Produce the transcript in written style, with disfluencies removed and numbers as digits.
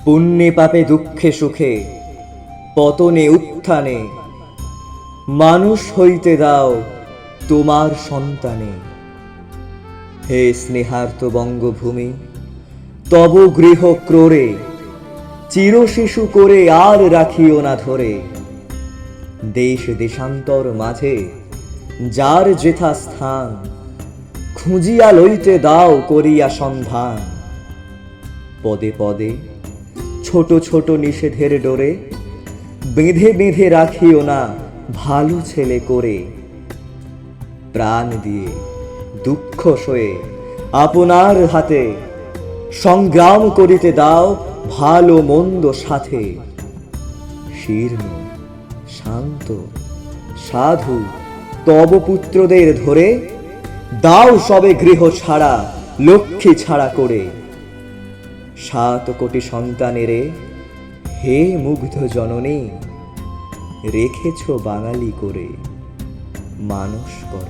পুণ্যে পাপে দুঃখে সুখে পতনে উত্থানে মানুষ হইতে দাও তোমার সন্তানে। হে স্নেহার্ত বঙ্গভূমি, তব গৃহ ক্রোড়ে চিরশিশু করে আর রাখিও না ধরে। দেশ দেশান্তর মাঝে যার যেথা স্থান, খুঁজিয়া লইতে দাও করিয়া সন্ধান। পদে পদে ছোট ছোট নিষেধের ডোরে বেঁধে বেঁধে রাখিও না ভালো ছেলে করে। প্রাণ দিয়ে দুঃখ সয়ে আপনার হাতে সংগ্রাম করিতে দাও ভালো মন্দ সাথে। শীর্ণ শান্ত সাধু তব পুত্রদের ধরে দাও সবে গৃহ ছাড়া লক্ষ্মী ছাড়া করে। 7 কোটি সন্তানেরে হে মুগ্ধ জননী, রেখেছ বাঙালি করে মানুষ কর।